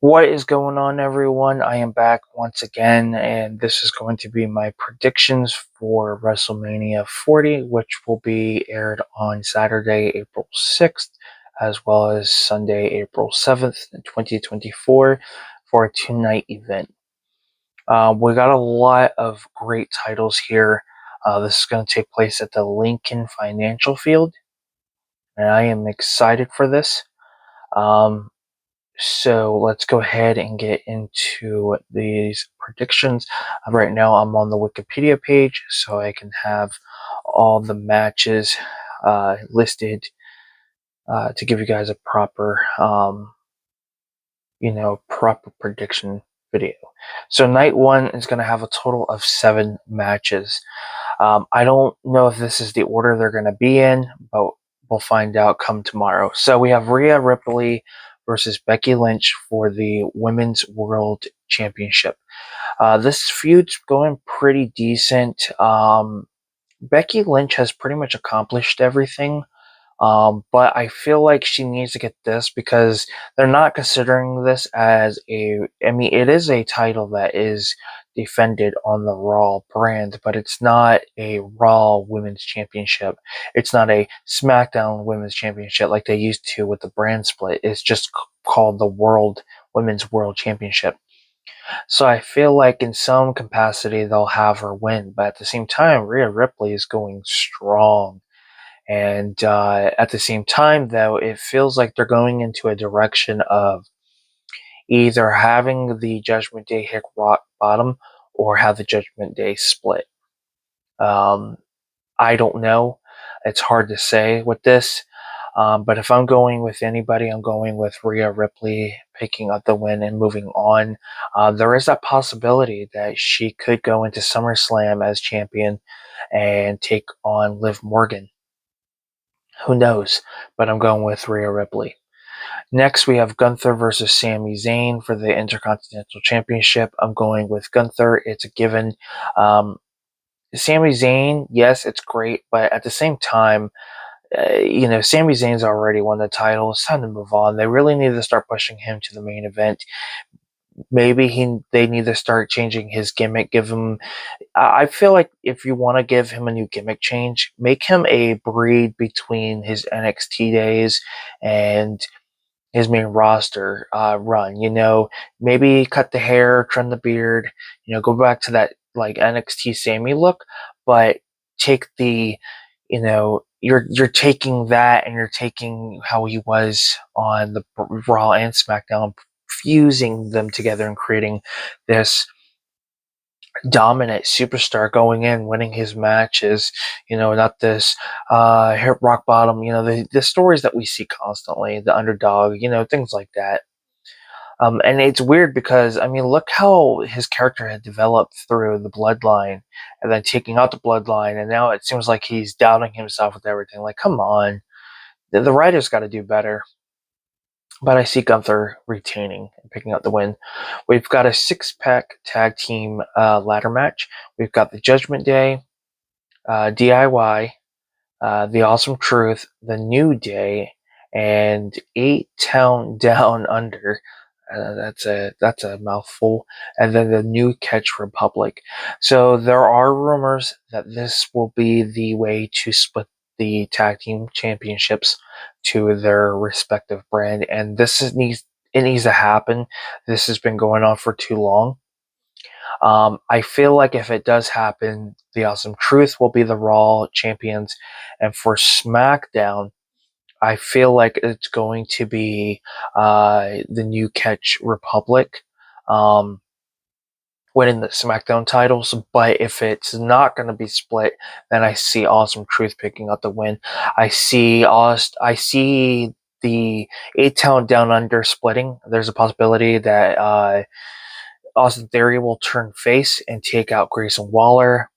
What is going on, everyone? I am back once again, and this is going to be my predictions for WrestleMania 40, which will be aired on Saturday, April 6th, as well as Sunday, April 7th, 2024, for a two-night event. We got a lot of great titles here. This is going to take place at the Lincoln Financial Field, and I am excited for this. Um, So let's go ahead and get into these predictions. Right now, I'm on the Wikipedia page, so I can have all the matches listed to give you guys a proper prediction video. So night one is going to have a total of 7 matches. I don't know if this is the order they're going to be in, but we'll find out come tomorrow. So we have Rhea Ripley versus Becky Lynch for the Women's World Championship. This feud's going pretty decent. Becky Lynch has pretty much accomplished everything. But I feel like she needs to get this because they're not considering this as it is a title that is defended on the Raw brand, but it's not a Raw Women's Championship. It's not a SmackDown Women's Championship like they used to with the brand split. It's just called the Women's World Championship. So I feel like in some capacity they'll have her win, but at the same time, Rhea Ripley is going strong. And at the same time, though, it feels like they're going into a direction of either having the Judgment Day hit rock bottom or have the Judgment Day split. Um, I don't know. It's hard to say with this. But if I'm going with anybody, I'm going with Rhea Ripley picking up the win and moving on. There is that possibility that she could go into SummerSlam as champion and take on Liv Morgan. Who knows? But I'm going with Rhea Ripley. Next, we have Gunther versus Sami Zayn for the Intercontinental Championship. I'm going with Gunther. It's a given. Um, Sami Zayn, yes, it's great, but at the same time, Sami Zayn's already won the title. It's time to move on. They really need to start pushing him to the main event. Maybe they need to start changing his gimmick. Give him. I feel like if you want to give him a new gimmick change, make him a breed between his NXT days and his main roster run. Maybe cut the hair, trim the beard. Go back to that like NXT Sammy look, but take the, you're taking that and you're taking how he was on the Raw and SmackDown, fusing them together and creating this dominant superstar going in, winning his matches, not this hit rock bottom, the stories that we see constantly, the underdog, things like that. And it's weird because, I mean, look how his character had developed through the bloodline and then taking out the bloodline, and now it seems like he's doubting himself with everything. Like, come on. The writers got to do better. But I see Gunther retaining and picking up the win. We've got a 6-pack tag team ladder match. We've got the Judgment Day, DIY, the Awesome Truth, the New Day, and 8-Town Down Under. That's a mouthful. And then the New Catch Republic. So there are rumors that this will be the way to split the tag team championships to their respective brand, and it needs to happen. This has been going on for too long. I feel like if it does happen, the Awesome Truth will be the Raw champions, and for SmackDown, I feel like it's going to be the New Catch Republic winning the SmackDown titles. But if it's not going to be split, then I see Awesome Truth picking up the win. I see the 8-Town Down Under splitting. There's a possibility that Austin Theory will turn face and take out Grayson Waller.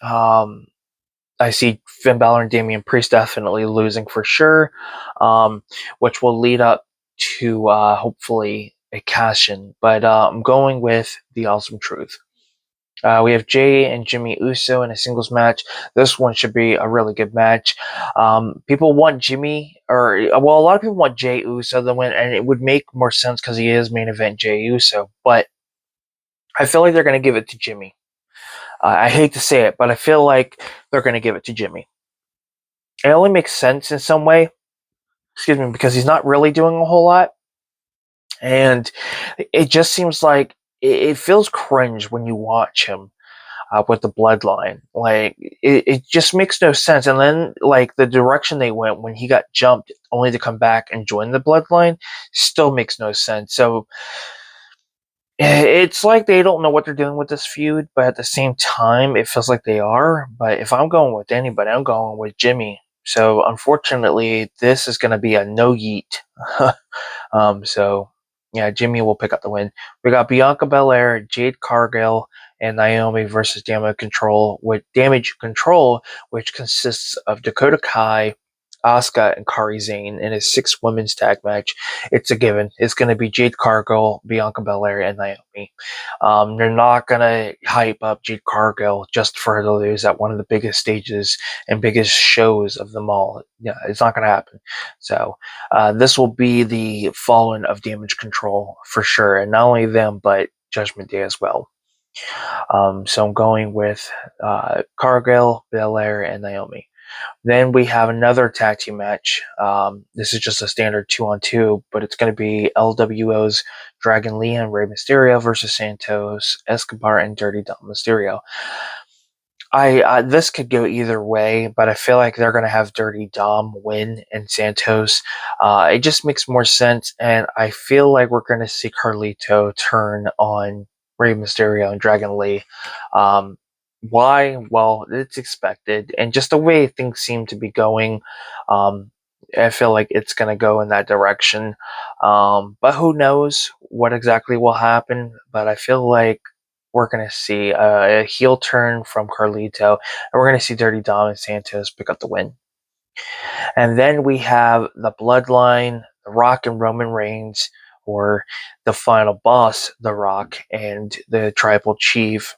I see Finn Balor and Damian Priest definitely losing for sure, which will lead up to hopefully a cash in. But I'm going with the Awesome Truth. We have Jay and Jimmy Uso in a singles match. This one should be a really good match. People want Jimmy, a lot of people want Jay Uso to win, and it would make more sense because he is main event Jay Uso. But I feel like they're going to give it to Jimmy. I hate to say it, but I feel like they're going to give it to Jimmy. It only makes sense in some way, because he's not really doing a whole lot. And it just seems like it feels cringe when you watch him with the bloodline. Like, it just makes no sense. And then, like, the direction they went when he got jumped only to come back and join the bloodline still makes no sense. So it's like they don't know what they're doing with this feud, but at the same time, it feels like they are. But if I'm going with anybody, I'm going with Jimmy. So unfortunately, this is going to be a no yeet. So yeah, Jimmy will pick up the win. We got Bianca Belair, Jade Cargill, and Naomi versus Damage Control, which consists of Dakota Kai, Asuka, and Kairi Sane in a 6 women's tag match. It's a given. It's going to be Jade Cargill, Bianca Belair, and Naomi. They're not going to hype up Jade Cargill just for her to lose at one of the biggest stages and biggest shows of them all. Yeah, it's not going to happen. So this will be the fallen of Damage Control for sure, and not only them, but Judgment Day as well. So I'm going with Cargill, Belair, and Naomi. Then we have another tag team match. This is just a standard 2-on-2, but it's going to be LWO's Dragon Lee and Rey Mysterio versus Santos Escobar and Dirty Dom Mysterio. This could go either way, but I feel like they're going to have Dirty Dom win and Santos. It just makes more sense, and I feel like we're going to see Carlito turn on Rey Mysterio and Dragon Lee. Why? Well, it's expected, and just the way things seem to be going, I feel like it's going to go in that direction. But who knows what exactly will happen? But I feel like we're going to see a heel turn from Carlito, and we're going to see Dirty Dom and Santos pick up the win. And then we have the Bloodline, The Rock and Roman Reigns, or the final boss, The Rock, and the Tribal Chief,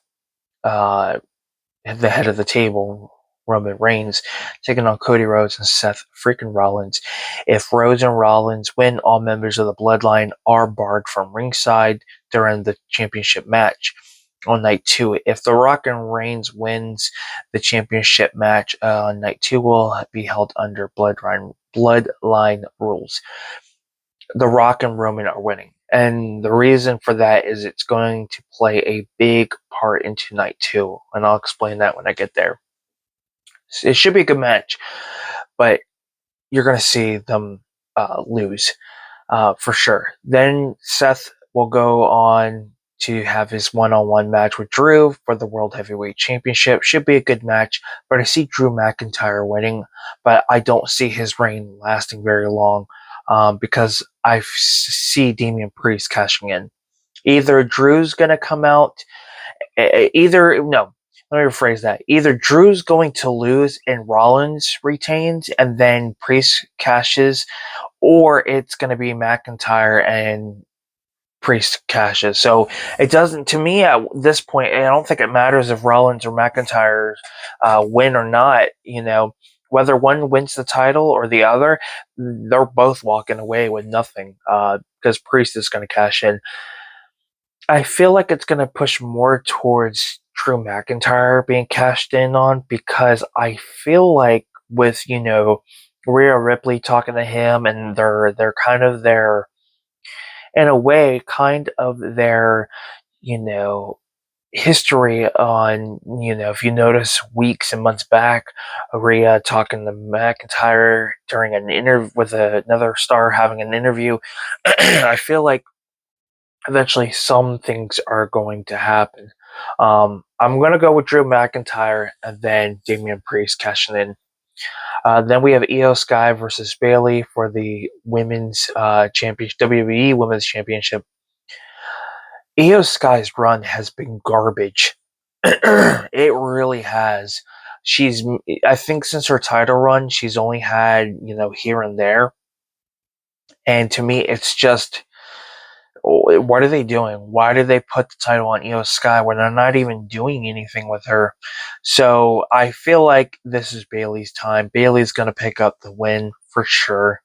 the head of the table, Roman Reigns, taking on Cody Rhodes and Seth freaking Rollins. If Rhodes and Rollins win, all members of the Bloodline are barred from ringside during the championship match on night 2. If The Rock and Reigns wins, the championship match on night 2 will be held under bloodline rules. The Rock and Roman are winning. And the reason for that is it's going to play a big part into night 2. And I'll explain that when I get there. It should be a good match, but you're going to see them lose for sure. Then Seth will go on to have his one-on-one match with Drew for the World Heavyweight Championship. Should be a good match, but I see Drew McIntyre winning, but I don't see his reign lasting very long because I see Damian Priest cashing in. Either Drew's going to come out, let me rephrase that. Either Drew's going to lose and Rollins retains and then Priest cashes, or it's going to be McIntyre and Priest cashes. So it doesn't, to me at this point, I don't think it matters if Rollins or McIntyre win or not. Whether one wins the title or the other, they're both walking away with nothing because Priest is going to cash in. I feel like it's going to push more towards Drew McIntyre being cashed in on, because I feel like with, Rhea Ripley talking to him, and they're kind of their, in a way, kind of their, history on, if you notice weeks and months back, Rhea talking to McIntyre during an interview with another star having an interview. I feel like eventually some things are going to happen. I'm going to go with Drew McIntyre and then Damian Priest cashing in. Then we have Io Sky versus Bayley for the women's championship, WWE Women's Championship. Io Sky's run has been garbage. It really has. I think since her title run, she's only had, here and there. And to me, it's just what are they doing? Why did they put the title on Io Sky when they're not even doing anything with her? So I feel like this is Bayley's time. Bayley's going to pick up the win for sure.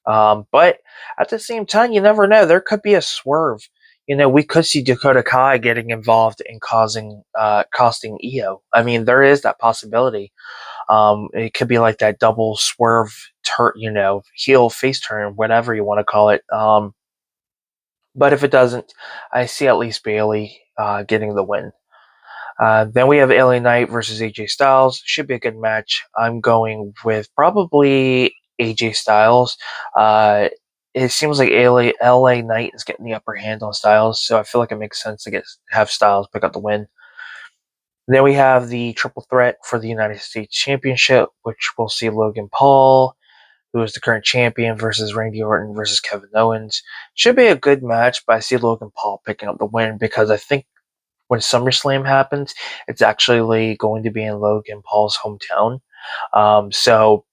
But at the same time, you never know. There could be a swerve. We could see Dakota Kai getting involved in costing Io. I mean, there is that possibility. It could be like that double swerve turn, heel face turn, whatever you want to call it. But if it doesn't, I see at least Bayley getting the win. Then we have LA Knight versus AJ Styles. Should be a good match. I'm going with probably AJ Styles. It seems like LA Knight is getting the upper hand on Styles, so I feel like it makes sense to have Styles pick up the win. Then we have the triple threat for the United States Championship, which we'll see Logan Paul, who is the current champion, versus Randy Orton versus Kevin Owens. Should be a good match, but I see Logan Paul picking up the win because I think when SummerSlam happens, it's actually going to be in Logan Paul's hometown. So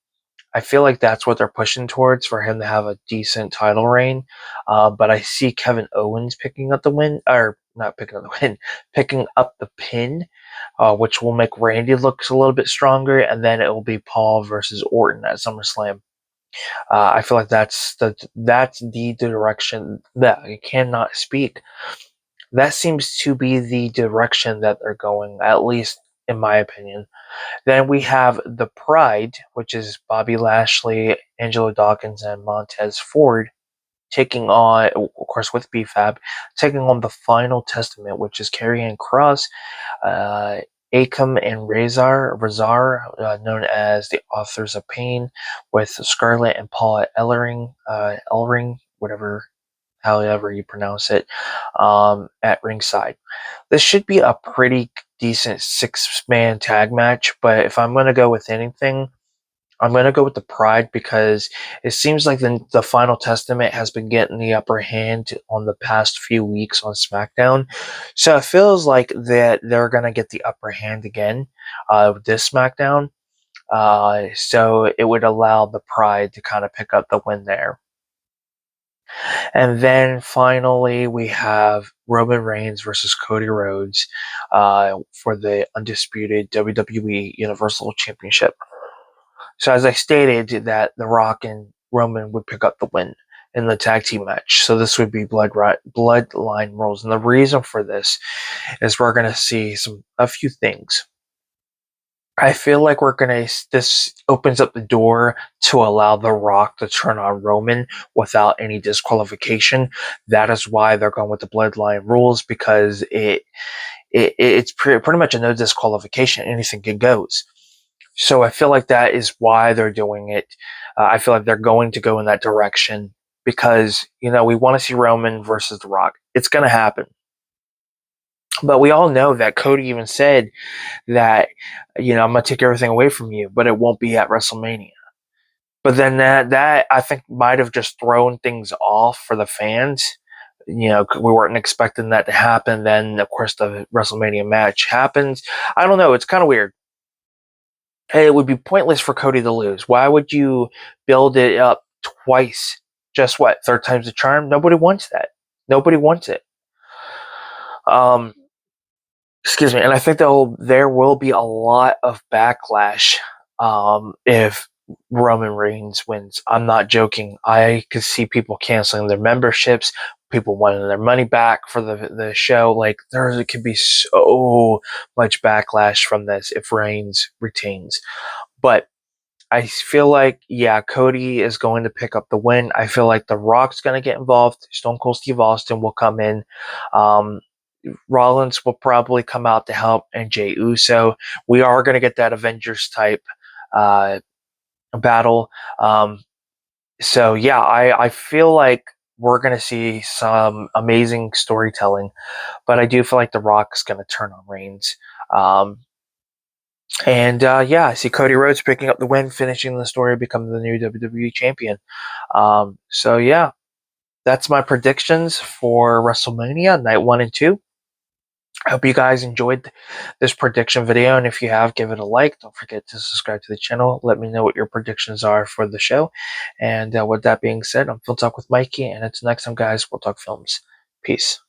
I feel like that's what they're pushing towards for him to have a decent title reign. But I see Kevin Owens picking up the win, or not picking up the win, picking up the pin, which will make Randy look a little bit stronger, and then it will be Paul versus Orton at SummerSlam. I feel like that's the direction that I cannot speak. That seems to be the direction that they're going, at least in my opinion. Then we have the Pride, which is Bobby Lashley, Angelo Dawkins, and Montez Ford taking on, of course, with BFAB, taking on the Final Testament, which is Karrion Kross, Akam and Razar, known as the Authors of Pain, with Scarlett and Paul Ellering, whatever, however you pronounce it, at ringside. This should be a pretty decent 6-man tag match, but if I'm going to go with anything, I'm going to go with the Pride because it seems like the Final Testament has been getting the upper hand on the past few weeks on SmackDown. So it feels like that they're going to get the upper hand again this SmackDown. So it would allow the Pride to kind of pick up the win there. And then finally, we have Roman Reigns versus Cody Rhodes for the undisputed WWE Universal Championship. So as I stated, that The Rock and Roman would pick up the win in the tag team match. So this would be bloodline rules. And the reason for this is we're going to see a few things. I feel like this opens up the door to allow The Rock to turn on Roman without any disqualification. That is why they're going with the bloodline rules, because it's pretty much a no disqualification. Anything can goes. So I feel like that is why they're doing it. I feel like they're going to go in that direction because, we want to see Roman versus The Rock. It's going to happen. But we all know that Cody even said that, I'm going to take everything away from you, but it won't be at WrestleMania. But then that I think might have just thrown things off for the fans. We weren't expecting that to happen. Then, of course, the WrestleMania match happens. I don't know. It's kind of weird. It would be pointless for Cody to lose. Why would you build it up twice? Just what? Third time's the charm? Nobody wants that. Nobody wants it. Excuse me. And I think there will be a lot of backlash if Roman Reigns wins. I'm not joking. I could see people canceling their memberships, people wanting their money back for the show. Like, there could be so much backlash from this if Reigns retains. But I feel like, Cody is going to pick up the win. I feel like The Rock's going to get involved. Stone Cold Steve Austin will come in. Rollins will probably come out to help, and Jey Uso. We are going to get that Avengers type battle. I feel like we're going to see some amazing storytelling, but I do feel like The Rock's going to turn on Reigns. I see Cody Rhodes picking up the win, finishing the story, becoming the new WWE champion. That's my predictions for WrestleMania Night 1 and 2. I hope you guys enjoyed this prediction video, and if you have, give it a like. Don't forget to subscribe to the channel. Let me know what your predictions are for the show. And with that being said, I'm Film Talk with Mikey, and until next time, guys, we'll talk films. Peace.